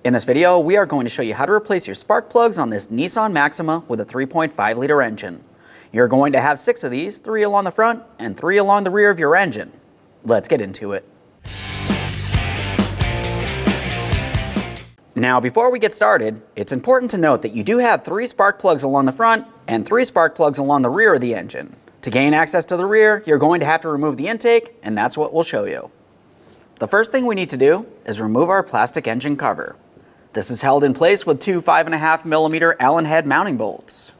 In this video, we are going to show you how to replace your spark plugs on this Nissan Maxima with a 3.5 liter engine. You're going to have 6 of these, 3 along the front and 3 along the rear of your engine. Let's get into it. Now, before we get started, it's important to note that you do have 3 spark plugs along the front and 3 spark plugs along the rear of the engine. To gain access to the rear, you're going to have to remove the intake, and that's what we'll show you. The first thing we need to do is remove our plastic engine cover. This is held in place with 2 5.5mm Allen head mounting bolts.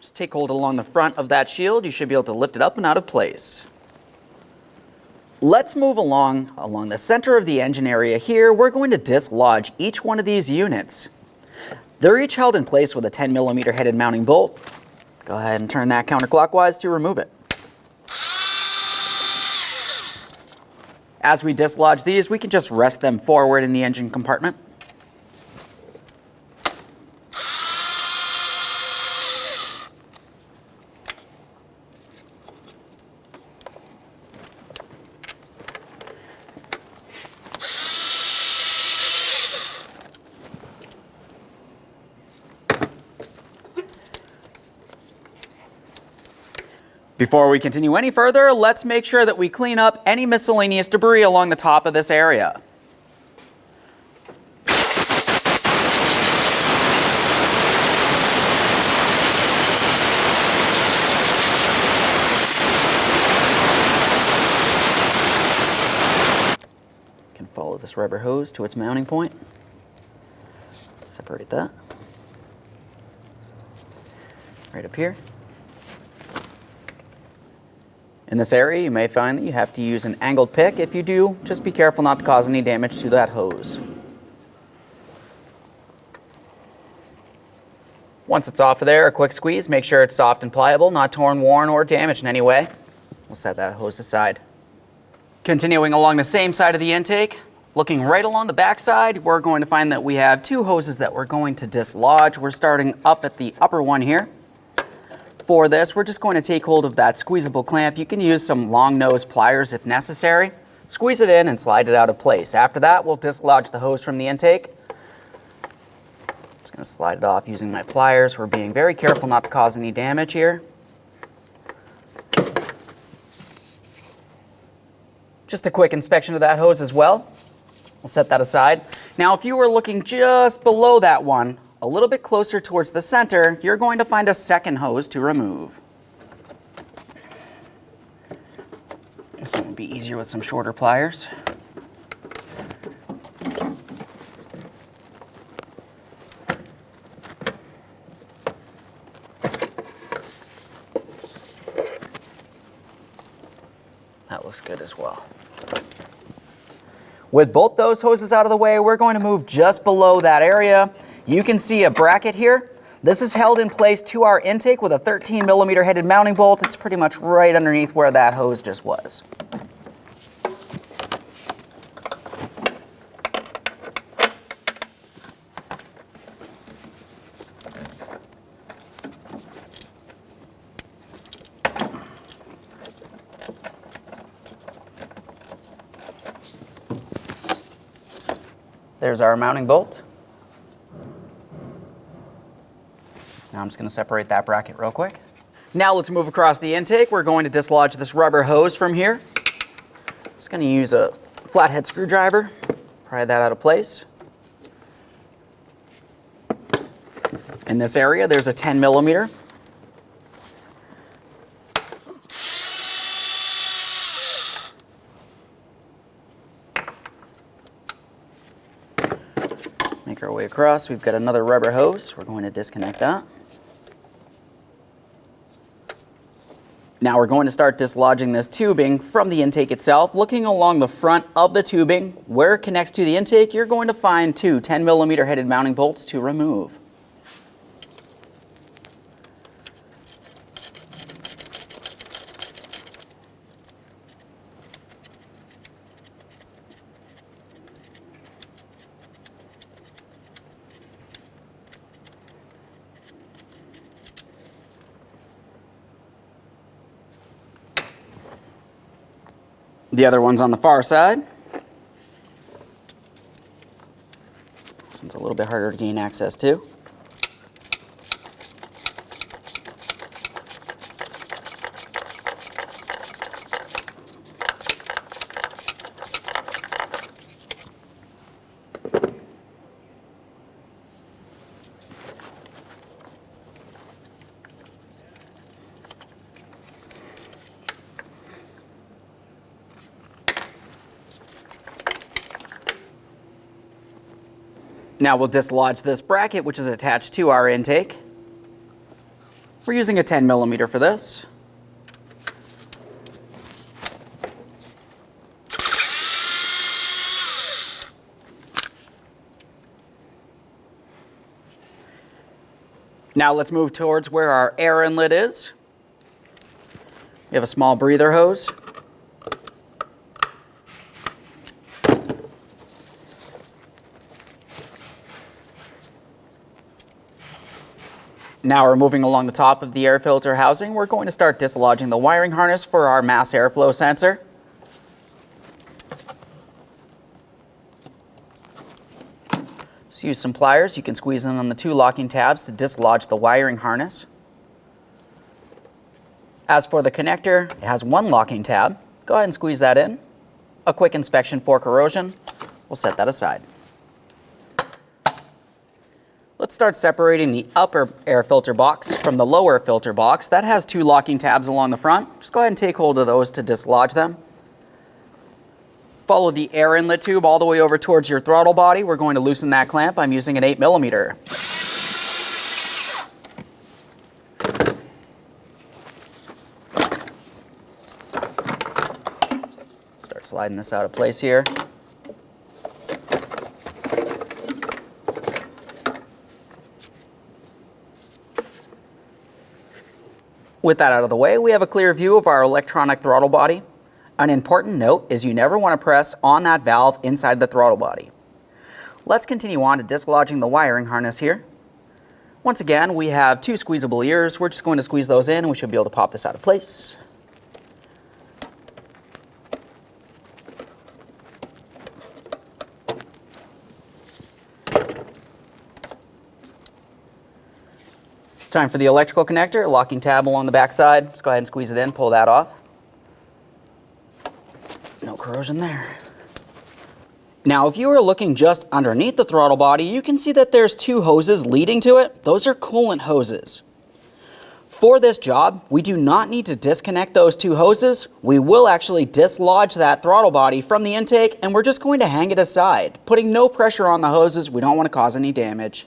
Just take hold along the front of that shield. You should be able to lift it up and out of place. Let's move along the center of the engine area here. We're going to dislodge each one of these units. They're each held in place with a 10mm headed mounting bolt. Go ahead and turn that counterclockwise to remove it. As we dislodge these, we can just rest them forward in the engine compartment. Before we continue any further, let's make sure that we clean up any miscellaneous debris along the top of this area. You can follow this rubber hose to its mounting point. Separate that. Right up here. In this area, you may find that you have to use an angled pick. If you do, just be careful not to cause any damage to that hose. Once it's off of there, a quick squeeze. Make sure it's soft and pliable, not torn, worn, or damaged in any way. We'll set that hose aside. Continuing along the same side of the intake, looking right along the back side, we're going to find that we have 2 hoses that we're going to dislodge. We're starting up at the upper one here. For this, we're just going to take hold of that squeezable clamp. You can use some long nose pliers if necessary. Squeeze it in and slide it out of place. After that, we'll dislodge the hose from the intake. Just going to slide it off using my pliers. We're being very careful not to cause any damage here. Just a quick inspection of that hose as well. We'll set that aside. Now, if you were looking just below that one, a little bit closer towards the center, you're going to find a second hose to remove. This one will be easier with some shorter pliers. That looks good as well. With both those hoses out of the way, we're going to move just below that area. You can see a bracket here. This is held in place to our intake with a 13mm headed mounting bolt. It's pretty much right underneath where that hose just was. There's our mounting bolt. Now I'm just going to separate that bracket real quick. Now let's move across the intake. We're going to dislodge this rubber hose from here. Just going to use a flathead screwdriver, pry that out of place. In this area, there's a 10mm. Make our way across. We've got another rubber hose. We're going to disconnect that. Now we're going to start dislodging this tubing from the intake itself. Looking along the front of the tubing, where it connects to the intake, you're going to find 2 10mm headed mounting bolts to remove. The other one's on the far side. This one's a little bit harder to gain access to. Now we'll dislodge this bracket, which is attached to our intake. We're using a 10mm for this. Now let's move towards where our air inlet is. We have a small breather hose. Now we're moving along the top of the air filter housing. We're going to start dislodging the wiring harness for our mass airflow sensor. Just use some pliers. You can squeeze in on the two locking tabs to dislodge the wiring harness. As for the connector, it has one locking tab. Go ahead and squeeze that in. A quick inspection for corrosion. We'll set that aside. Let's start separating the upper air filter box from the lower filter box. That has two locking tabs along the front. Just go ahead and take hold of those to dislodge them. Follow the air inlet tube all the way over towards your throttle body. We're going to loosen that clamp. I'm using an 8mm. Start sliding this out of place here. With that out of the way, we have a clear view of our electronic throttle body. An important note is you never want to press on that valve inside the throttle body. Let's continue on to dislodging the wiring harness here. Once again, we have two squeezable ears. We're just going to squeeze those in and we should be able to pop this out of place. It's time for the electrical connector, locking tab along the back side. Let's go ahead and squeeze it in, pull that off. No corrosion there. Now, if you are looking just underneath the throttle body, you can see that there's two hoses leading to it. Those are coolant hoses. For this job, we do not need to disconnect those two hoses. We will actually dislodge that throttle body from the intake, and we're just going to hang it aside, putting no pressure on the hoses. We don't want to cause any damage.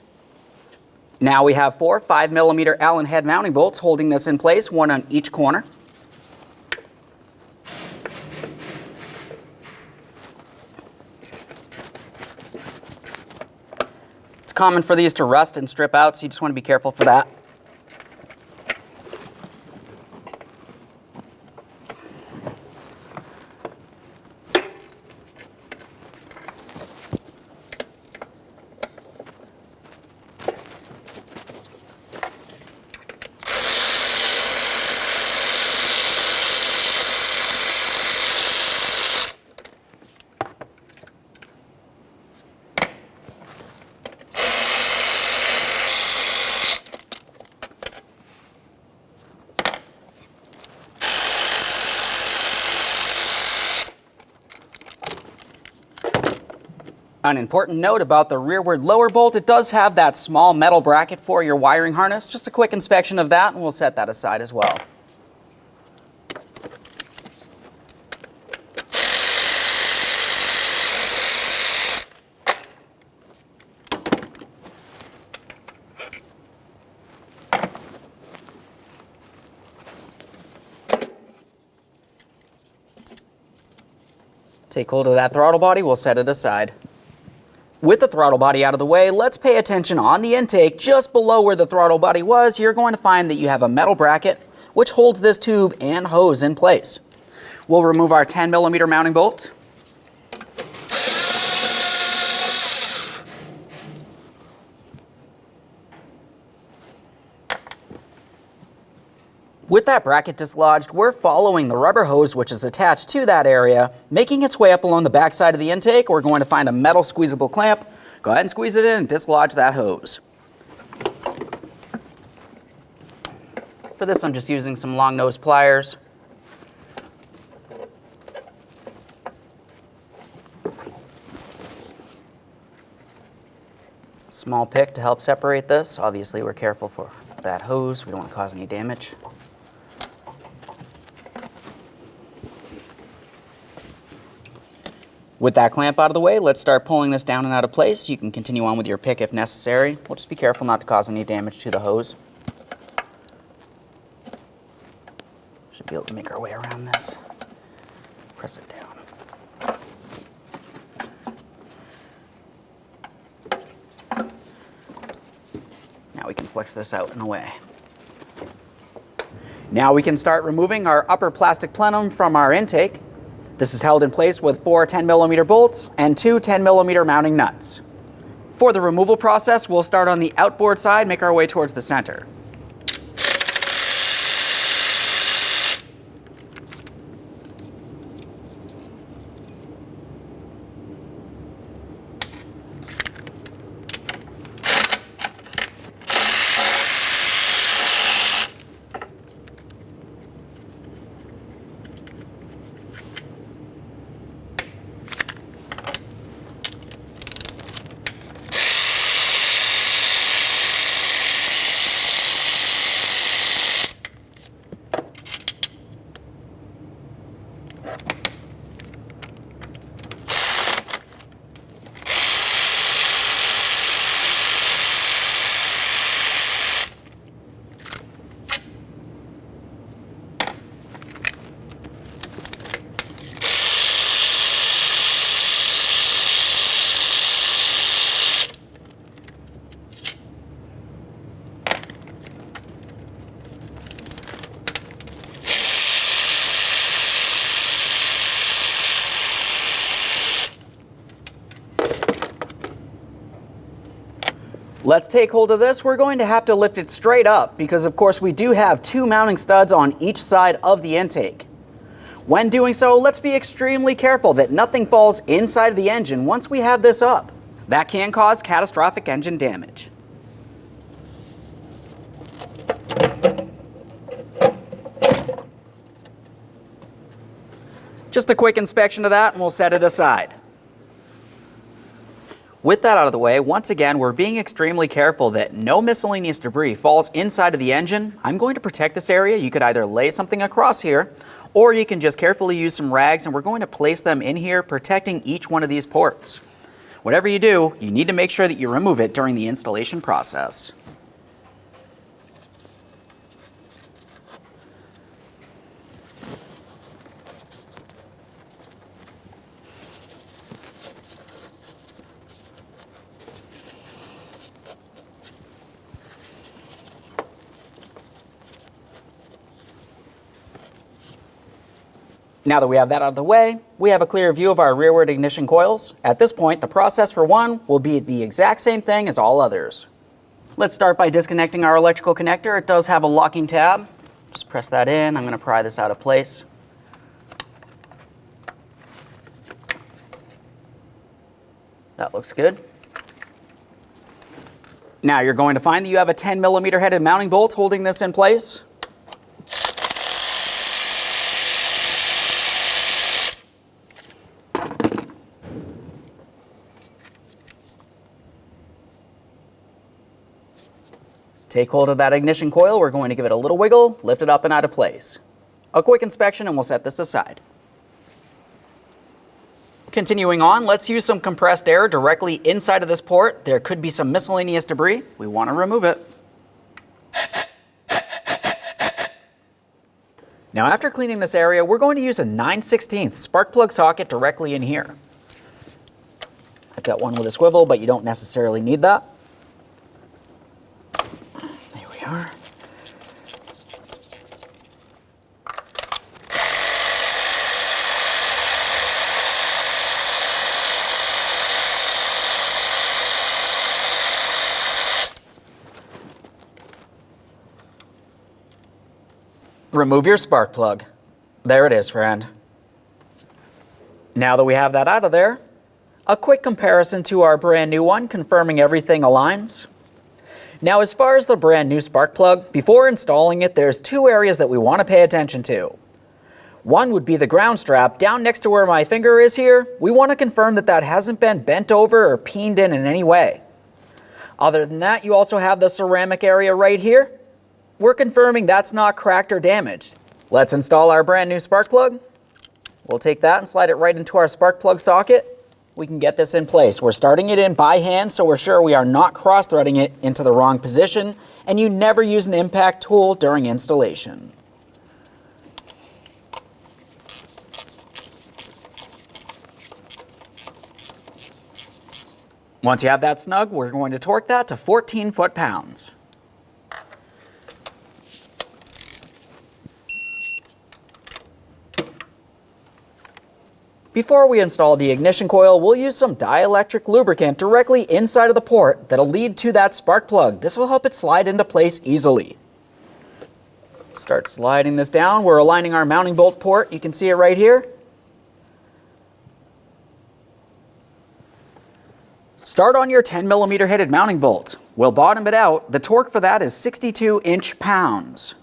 Now we have four 5mm Allen head mounting bolts holding this in place, one on each corner. It's common for these to rust and strip out, so you just want to be careful for that. An important note about the rearward lower bolt, it does have that small metal bracket for your wiring harness. Just a quick inspection of that and we'll set that aside as well. Take hold of that throttle body, we'll set it aside. With the throttle body out of the way, let's pay attention on the intake. Just below where the throttle body was, you're going to find that you have a metal bracket which holds this tube and hose in place. We'll remove our 10mm mounting bolt. With that bracket dislodged, we're following the rubber hose which is attached to that area, making its way up along the back side of the intake. We're going to find a metal squeezable clamp. Go ahead and squeeze it in and dislodge that hose. For this, I'm just using some long nose pliers. Small pick to help separate this. Obviously, we're careful for that hose. We don't want to cause any damage. With that clamp out of the way, let's start pulling this down and out of place. You can continue on with your pick if necessary. We'll just be careful not to cause any damage to the hose. Should be able to make our way around this. Press it down. Now we can flex this out and away. Now we can start removing our upper plastic plenum from our intake. This is held in place with 4 10mm bolts and 2 10mm mounting nuts. For the removal process, we'll start on the outboard side, make our way towards the center. Let's take hold of this. We're going to have to lift it straight up because, of course, we do have 2 mounting studs on each side of the intake. When doing so, let's be extremely careful that nothing falls inside of the engine once we have this up. That can cause catastrophic engine damage. Just a quick inspection of that and we'll set it aside. With that out of the way, once again, we're being extremely careful that no miscellaneous debris falls inside of the engine. I'm going to protect this area. You could either lay something across here, or you can just carefully use some rags, and we're going to place them in here, protecting each one of these ports. Whatever you do, you need to make sure that you remove it during the installation process. Now that we have that out of the way, we have a clear view of our rearward ignition coils. At this point, the process for one will be the exact same thing as all others. Let's start by disconnecting our electrical connector. It does have a locking tab. Just press that in. I'm going to pry this out of place. That looks good. Now you're going to find that you have a 10mm headed mounting bolt holding this in place. Take hold of that ignition coil. We're going to give it a little wiggle, lift it up and out of place. A quick inspection and we'll set this aside. Continuing on, let's use some compressed air directly inside of this port. There could be some miscellaneous debris. We want to remove it. Now after cleaning this area, we're going to use a 9/16 spark plug socket directly in here. I've got one with a swivel, but you don't necessarily need that. There we are. Remove your spark plug. There it is, friend. Now that we have that out of there, a quick comparison to our brand new one, confirming everything aligns. Now, as far as the brand new spark plug, before installing it, there's two areas that we want to pay attention to. One would be the ground strap down next to where my finger is here. We want to confirm that that hasn't been bent over or peened in any way. Other than that, you also have the ceramic area right here. We're confirming that's not cracked or damaged. Let's install our brand new spark plug. We'll take that and slide it right into our spark plug socket. We can get this in place. We're starting it in by hand, so we're sure we are not cross-threading it into the wrong position, and you never use an impact tool during installation. Once you have that snug, we're going to torque that to 14 foot-pounds. Before we install the ignition coil, we'll use some dielectric lubricant directly inside of the port that'll lead to that spark plug. This will help it slide into place easily. Start sliding this down. We're aligning our mounting bolt port. You can see it right here. Start on your 10mm headed mounting bolt. We'll bottom it out. The torque for that is 62 inch-pounds.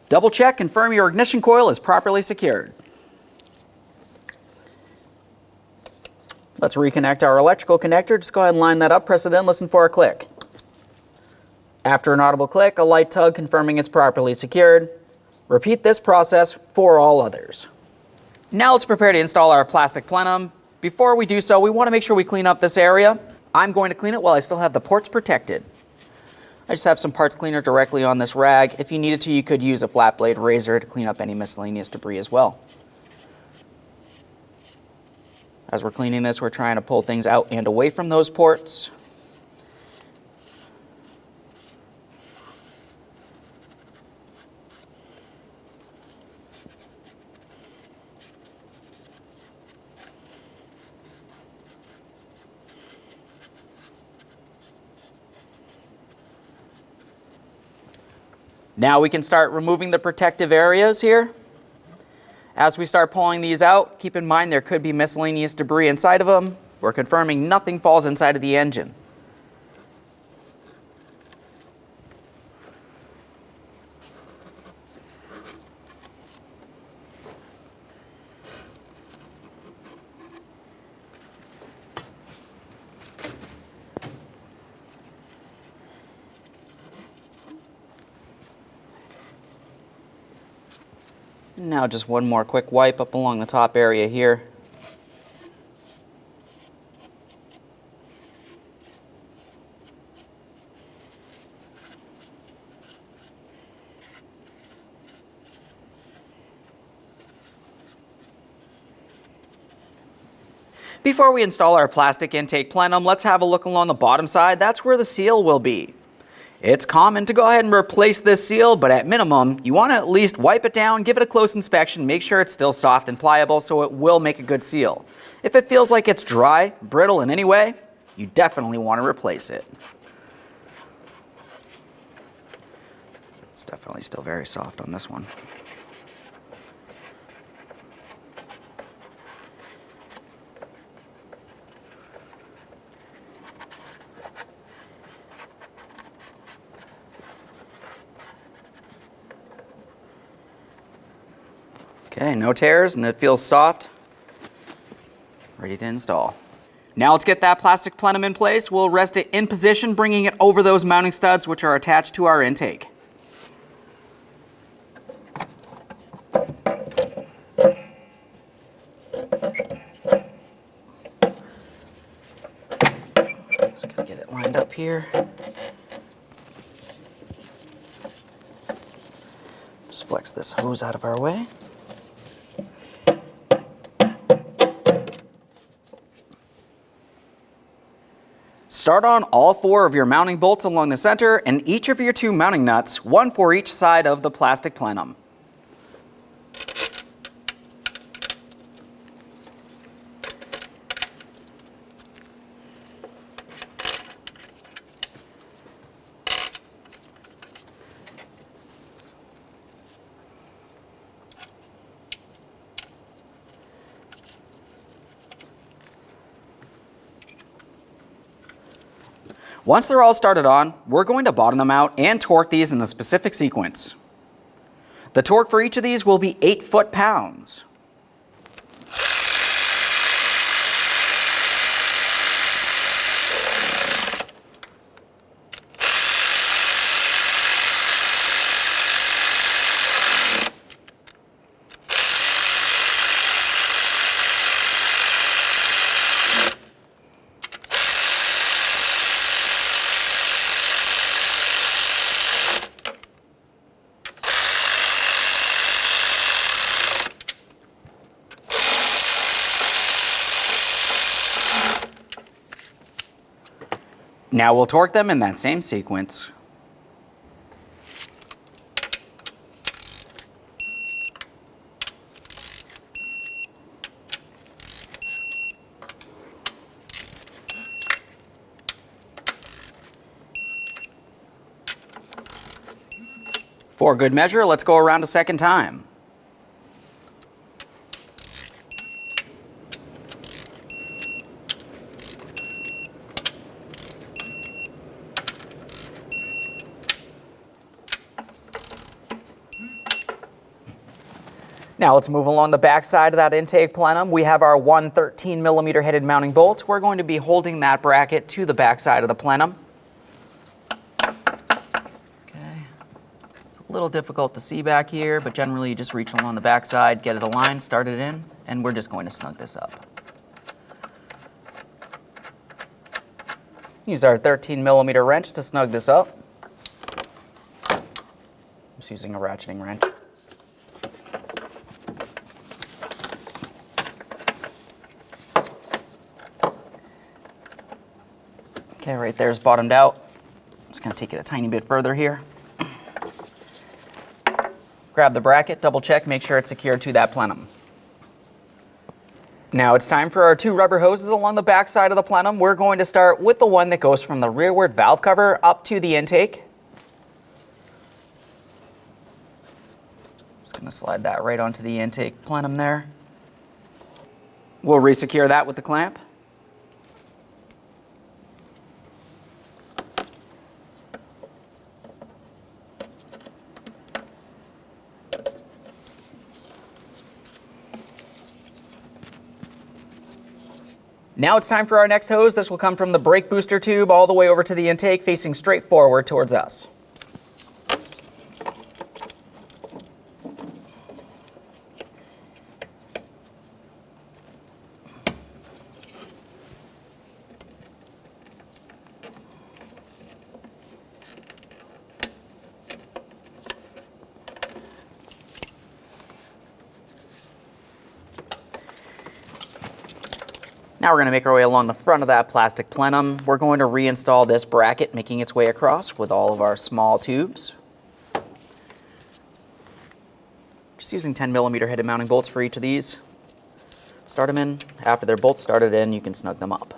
Double check, confirm your ignition coil is properly secured. Let's reconnect our electrical connector. Just go ahead and line that up, press it in, listen for a click. After an audible click, a light tug confirming it's properly secured. Repeat this process for all others. Now let's prepare to install our plastic plenum. Before we do so, we want to make sure we clean up this area. I'm going to clean it while I still have the ports protected. I just have some parts cleaner directly on this rag. If you needed to, you could use a flat blade razor to clean up any miscellaneous debris as well. As we're cleaning this, we're trying to pull things out and away from those ports. Now we can start removing the protective areas here. As we start pulling these out, keep in mind there could be miscellaneous debris inside of them. We're confirming nothing falls inside of the engine. Now just one more quick wipe up along the top area here. Before we install our plastic intake plenum, let's have a look along the bottom side. That's where the seal will be. It's common to go ahead and replace this seal, but at minimum, you want to at least wipe it down, give it a close inspection, make sure it's still soft and pliable so it will make a good seal. If it feels like it's dry, brittle in any way, you definitely want to replace it. It's definitely still very soft on this one. Okay, no tears, and it feels soft. Ready to install. Now let's get that plastic plenum in place. We'll rest it in position, bringing it over those mounting studs which are attached to our intake. Just gotta get it lined up here. Just flex this hose out of our way. Start on all 4 of your mounting bolts along the center and each of your 2 mounting nuts, 1 for each side of the plastic plenum. Once they're all started on, we're going to bottom them out and torque these in a specific sequence. The torque for each of these will be 8 foot-pounds. Now we'll torque them in that same sequence. For good measure, let's go around a second time. Now let's move along the back side of that intake plenum. We have our 1 13mm headed mounting bolt. We're going to be holding that bracket to the back side of the plenum. Okay. It's a little difficult to see back here, but generally you just reach along the back side, get it aligned, start it in, and we're just going to snug this up. Use our 13mm wrench to snug this up. Just using a ratcheting wrench. Okay, right there's bottomed out. Just going to take it a tiny bit further here. Grab the bracket, double check, make sure it's secured to that plenum. Now it's time for our 2 rubber hoses along the back side of the plenum. We're going to start with the one that goes from the rearward valve cover up to the intake. Just going to slide that right onto the intake plenum there. We'll resecure that with the clamp. Now it's time for our next hose. This will come from the brake booster tube all the way over to the intake, facing straight forward towards us. Now we're going to make our way along the front of that plastic plenum. We're going to reinstall this bracket, making its way across with all of our small tubes. Just using 10mm headed mounting bolts for each of these. Start them in. After they're both started in, you can snug them up.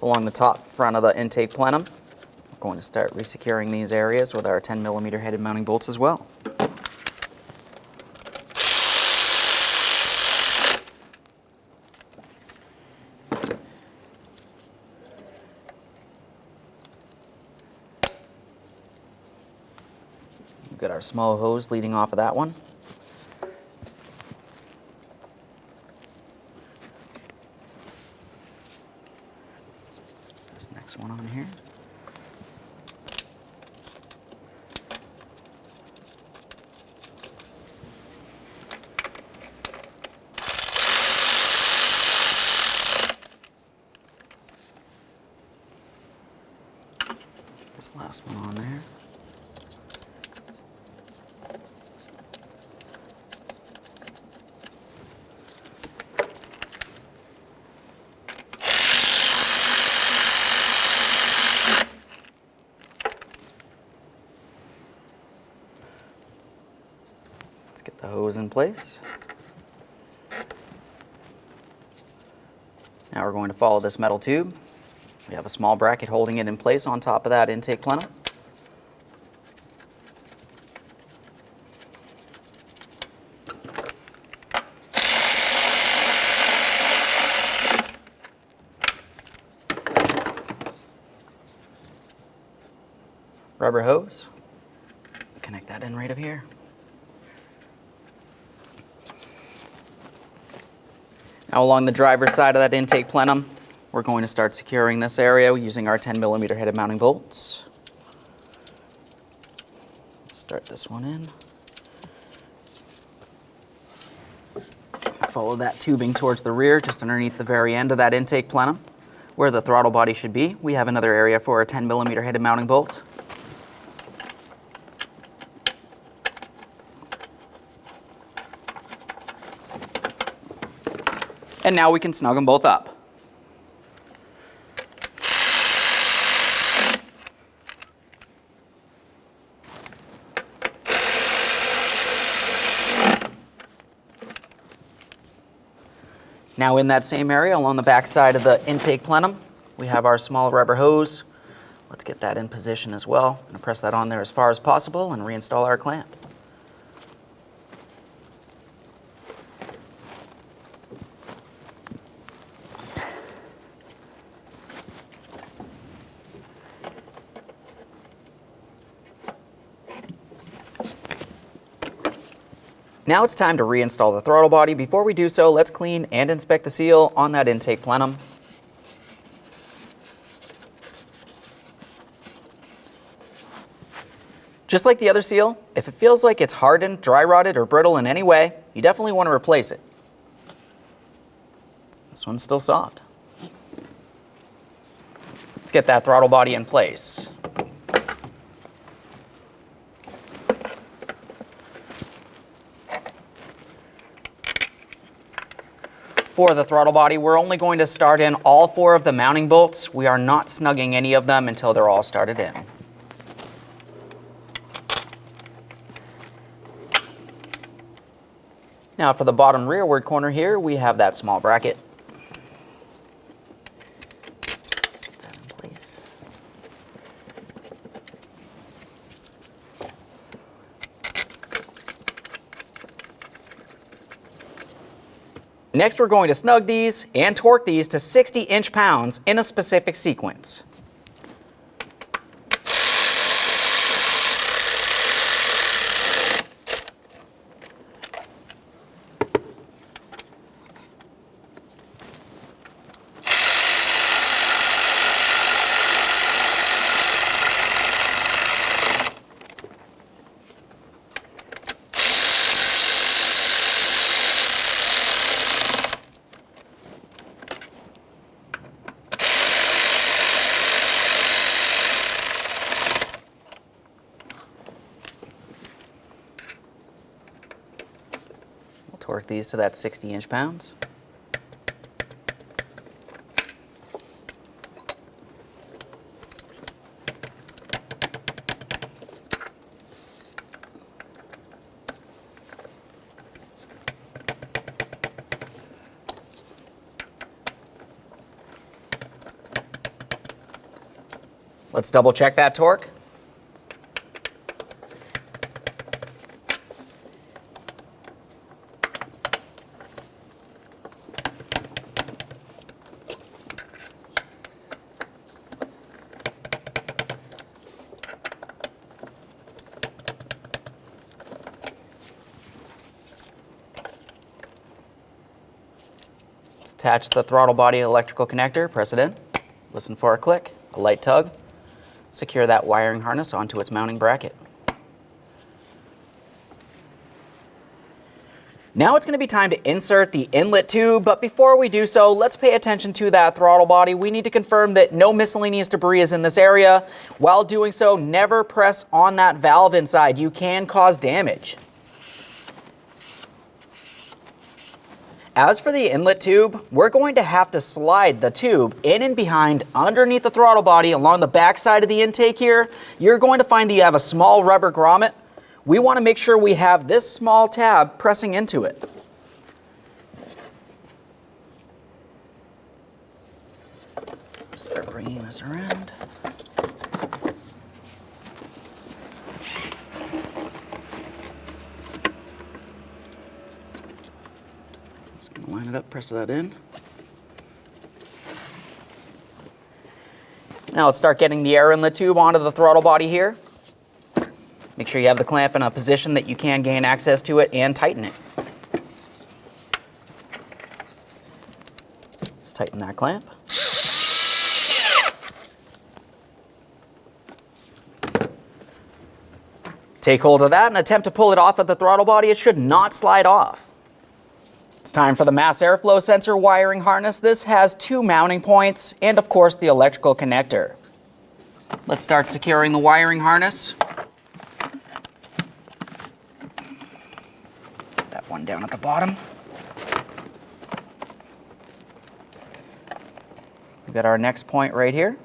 Along the top front of the intake plenum, we're going to start resecuring these areas with our 10mm headed mounting bolts as well. We've got our small hose leading off of that one. This next one on here. This last one on there. Let's get the hose in place. Now we're going to follow this metal tube. We have a small bracket holding it in place on top of that intake plenum. Rubber hose. Connect that in right up here. Now along the driver's side of that intake plenum, we're going to start securing this area using our 10mm headed mounting bolts. Start this one in. Follow that tubing towards the rear, just underneath the very end of that intake plenum, where the throttle body should be. We have another area for a 10mm headed mounting bolt. And now we can snug them both up. Now in that same area, along the back side of the intake plenum, we have our small rubber hose. Let's get that in position as well. I'm going to press that on there as far as possible and reinstall our clamp. Now it's time to reinstall the throttle body. Before we do so, let's clean and inspect the seal on that intake plenum. Just like the other seal, if it feels like it's hardened, dry rotted, or brittle in any way, you definitely want to replace it. This one's still soft. Let's get that throttle body in place. For the throttle body, we're only going to start in all 4 of the mounting bolts. We are not snugging any of them until they're all started in. Now for the bottom rearward corner here, we have that small bracket. Put that in place. Next, we're going to snug these and torque these to 60 inch-pounds in a specific sequence. Torque these to that 60 inch-pounds. Let's double check that torque. Attach the throttle body electrical connector, press it in, listen for a click, a light tug, secure that wiring harness onto its mounting bracket. Now it's going to be time to insert the inlet tube, but before we do so, let's pay attention to that throttle body. We need to confirm that no miscellaneous debris is in this area. While doing so, never press on that valve inside. You can cause damage. As for the inlet tube, we're going to have to slide the tube in and behind underneath the throttle body along the back side of the intake here. You're going to find that you have a small rubber grommet. We want to make sure we have this small tab pressing into it. Start bringing this around. Line it up, press that in. Now let's start getting the air inlet tube onto the throttle body here. Make sure you have the clamp in a position that you can gain access to it and tighten it. Let's tighten that clamp. Take hold of that and attempt to pull it off at the throttle body. It should not slide off. It's time for the mass airflow sensor wiring harness. This has 2 mounting points and, of course, the electrical connector. Let's start securing the wiring harness. That one down at the bottom. We've got our next point right here.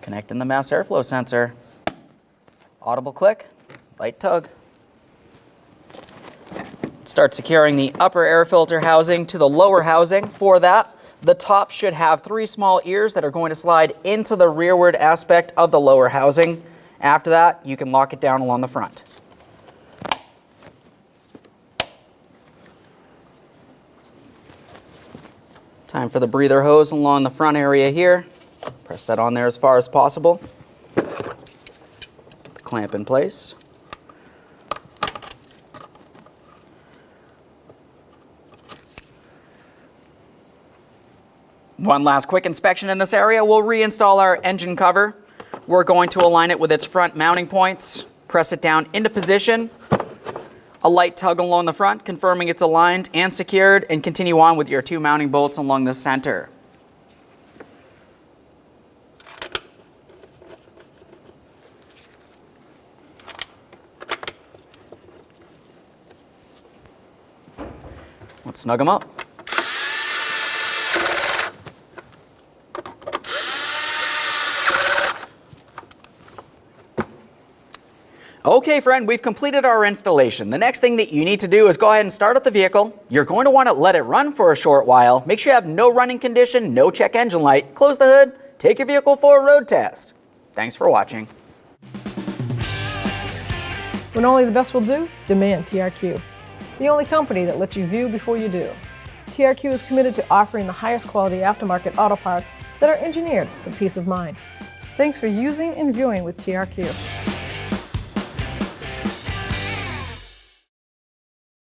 Connecting the mass airflow sensor. Audible click, light tug. Start securing the upper air filter housing to the lower housing. For that, the top should have 3 small ears that are going to slide into the rearward aspect of the lower housing. After that, you can lock it down along the front. Time for the breather hose along the front area here. Press that on there as far as possible. Get the clamp in place. One last quick inspection in this area. We'll reinstall our engine cover. We're going to align it with its front mounting points. Press it down into position. A light tug along the front, confirming it's aligned and secured, and continue on with your 2 mounting bolts along the center. Let's snug them up. Okay, friend, we've completed our installation. The next thing that you need to do is go ahead and start up the vehicle. You're going to want to let it run for a short while. Make sure you have no running condition, no check engine light. Close the hood, take your vehicle for a road test. Thanks for watching. When only the best will do, demand TRQ. The only company that lets you view before you do. TRQ is committed to offering the highest quality aftermarket auto parts that are engineered for peace of mind. Thanks for using and viewing with TRQ.